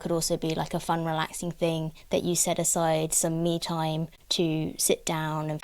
could also be like a fun, relaxing thing that you set aside some me time to sit down and...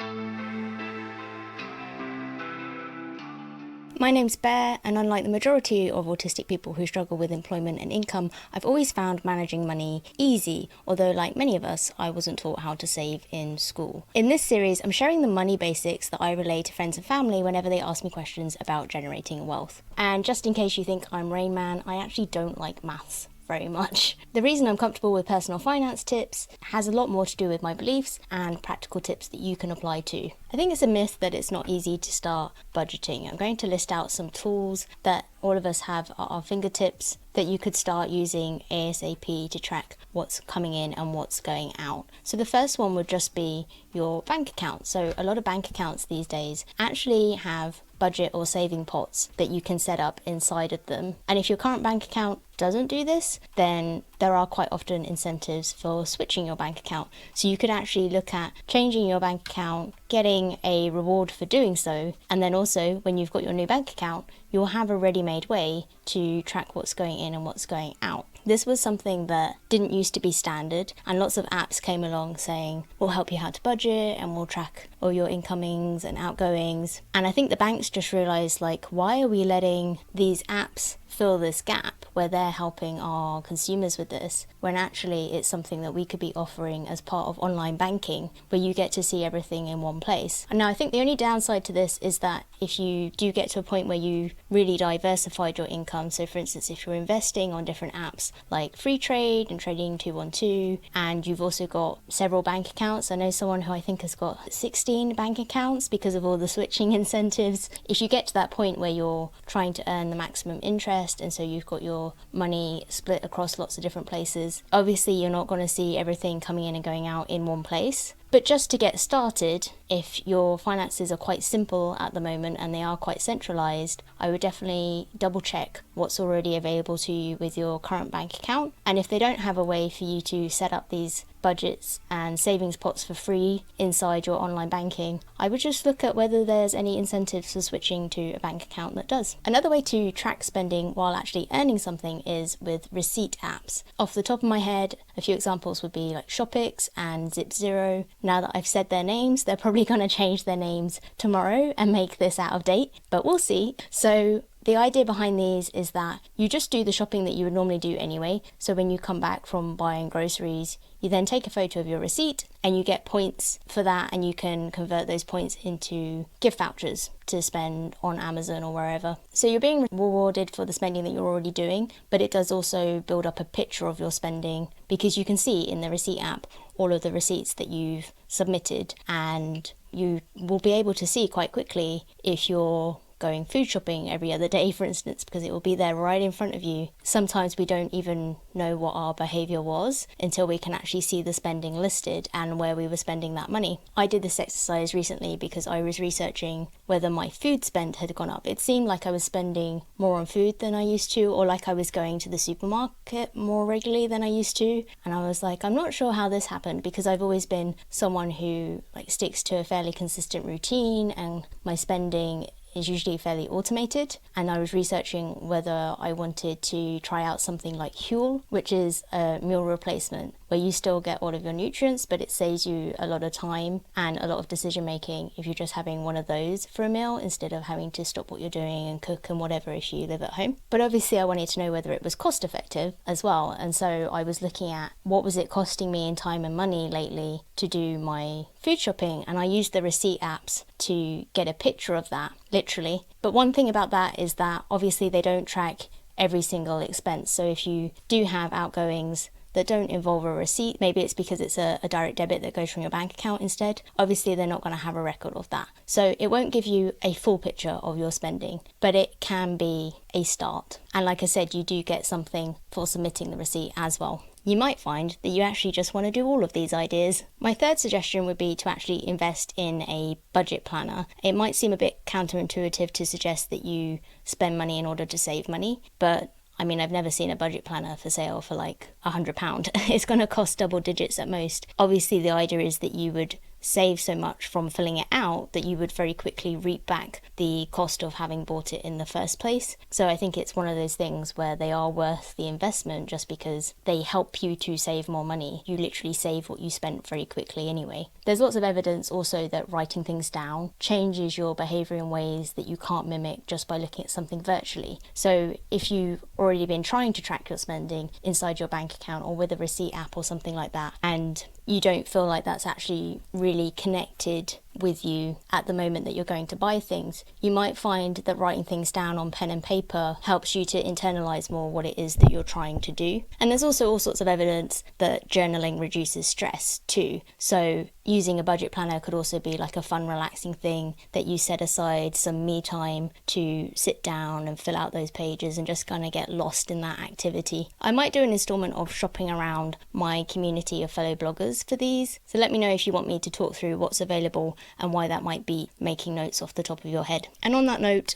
My name's Bear, and unlike the majority of autistic people who struggle with employment and income, I've always found managing money easy, although like many of us, I wasn't taught how to save in school. In this series, I'm sharing the money basics that I relay to friends and family whenever they ask me questions about generating wealth. And just in case you think I'm Rain Man, I actually don't like maths very much. The reason I'm comfortable with personal finance tips has a lot more to do with my beliefs and practical tips that you can apply too. I think it's a myth that it's not easy to start budgeting. I'm going to list out some tools that all of us have at our fingertips that you could start using ASAP to track what's coming in and what's going out. So the first one would just be your bank account. So a lot of bank accounts these days actually have budget or saving pots that you can set up inside of them. And if your current bank account doesn't do this, then there are quite often incentives for switching your bank account. So you could actually look at changing your bank account, getting a reward for doing so, and then also when you've got your new bank account, you'll have a ready-made way to track what's going in and what's going out. This was something that didn't used to be standard, and lots of apps came along saying, we'll help you how to budget and we'll track all your incomings and outgoings. And I think the banks just realised, like, why are we letting these apps fill this gap where they're helping our consumers with this, when actually it's something that we could be offering as part of online banking, where you get to see everything in one place. And now I think the only downside to this is that if you do get to a point where you really diversified your income, so for instance, if you're investing on different apps like Freetrade and Trading 212, and you've also got several bank accounts. I know someone who I think has got 16 bank accounts because of all the switching incentives. If you get to that point where you're trying to earn the maximum interest, and so you've got your money split across lots of different places, obviously you're not going to see everything coming in and going out in one place. But just to get started, if your finances are quite simple at the moment and they are quite centralised, I would definitely double check what's already available to you with your current bank account. And if they don't have a way for you to set up these budgets and savings pots for free inside your online banking, I would just look at whether there's any incentives for switching to a bank account that does. Another way to track spending while actually earning something is with receipt apps. Off the top of my head, a few examples would be like Shopix and ZipZero. Now that I've said their names, they're probably going to change their names tomorrow and make this out of date, but we'll see. So the idea behind these is that you just do the shopping that you would normally do anyway. So when you come back from buying groceries, you then take a photo of your receipt and you get points for that, and you can convert those points into gift vouchers to spend on Amazon or wherever. So you're being rewarded for the spending that you're already doing, but it does also build up a picture of your spending because you can see in the receipt app all of the receipts that you've submitted, and you will be able to see quite quickly if you're going food shopping every other day, for instance, because it will be there right in front of you. Sometimes we don't even know what our behaviour was until we can actually see the spending listed and where we were spending that money. I did this exercise recently because I was researching whether my food spend had gone up. It seemed like I was spending more on food than I used to, or like I was going to the supermarket more regularly than I used to. And I was like, I'm not sure how this happened, because I've always been someone who sticks to a fairly consistent routine, and my spending is usually fairly automated. And I was researching whether I wanted to try out something like Huel, which is a meal replacement where you still get all of your nutrients, but it saves you a lot of time and a lot of decision making if you're just having one of those for a meal instead of having to stop what you're doing and cook and whatever if you live at home. But obviously I wanted to know whether it was cost effective as well, and so I was looking at what was it costing me in time and money lately to do my food shopping, and I used the receipt apps to get a picture of that, literally. But one thing about that is that obviously they don't track every single expense. So if you do have outgoings that don't involve a receipt, maybe it's because it's a direct debit that goes from your bank account instead, obviously they're not going to have a record of that. So it won't give you a full picture of your spending, but it can be a start. And like I said, you do get something for submitting the receipt as well. You might find that you actually just want to do all of these ideas. My third suggestion would be to actually invest in a budget planner. It might seem a bit counterintuitive to suggest that you spend money in order to save money, but I mean, I've never seen a budget planner for sale for like £100. It's going to cost double digits at most. Obviously, the idea is that you would save so much from filling it out that you would very quickly reap back the cost of having bought it in the first place. So I think it's one of those things where they are worth the investment just because they help you to save more money. You literally save what you spent very quickly anyway. There's lots of evidence also that writing things down changes your behaviour in ways that you can't mimic just by looking at something virtually. So if you've already been trying to track your spending inside your bank account or with a receipt app or something like that, and you don't feel like that's actually really connected with you at the moment that you're going to buy things, you might find that writing things down on pen and paper helps you to internalize more what it is that you're trying to do. And there's also all sorts of evidence that journaling reduces stress too. So using a budget planner could also be like a fun, relaxing thing that you set aside some me time to sit down and fill out those pages and just kind of get lost in that activity. I might do an installment of shopping around my community of fellow bloggers for these. So let me know if you want me to talk through what's available and why that might be making notes off the top of your head. And on that note,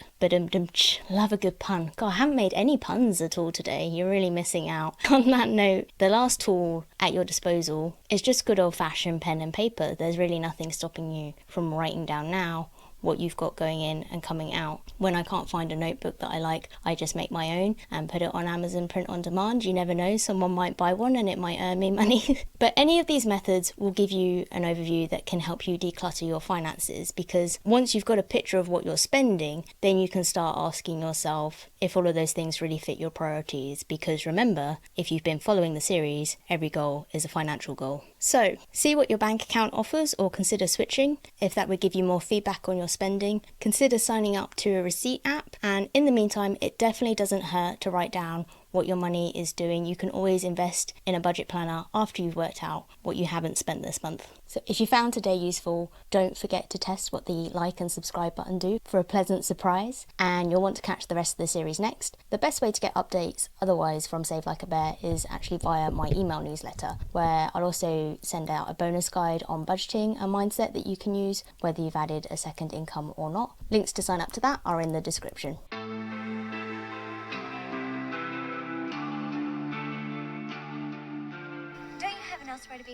love a good pun. God, I haven't made any puns at all today. You're really missing out. On that note, the last tool at your disposal is just good old-fashioned pen and paper. There's really nothing stopping you from writing down now what you've got going in and coming out. When I can't find a notebook that I like, I just make my own and put it on Amazon print on demand. You never know, someone might buy one and it might earn me money. But any of these methods will give you an overview that can help you declutter your finances, because once you've got a picture of what you're spending, then you can start asking yourself if all of those things really fit your priorities. Because remember, if you've been following the series, every goal is a financial goal. So, see what your bank account offers or consider switching. If that would give you more feedback on your spending, consider signing up to a receipt app. And in the meantime, it definitely doesn't hurt to write down what your money is doing. You can always invest in a budget planner after you've worked out what you haven't spent this month. So if you found today useful, don't forget to test what the like and subscribe button do for a pleasant surprise, and you'll want to catch the rest of the series next. The best way to get updates otherwise from Save Like a Bear is actually via my email newsletter, where I'll also send out a bonus guide on budgeting and mindset that you can use whether you've added a second income or not. Links to sign up to that are in the description. Don't you have an elsewhere to be?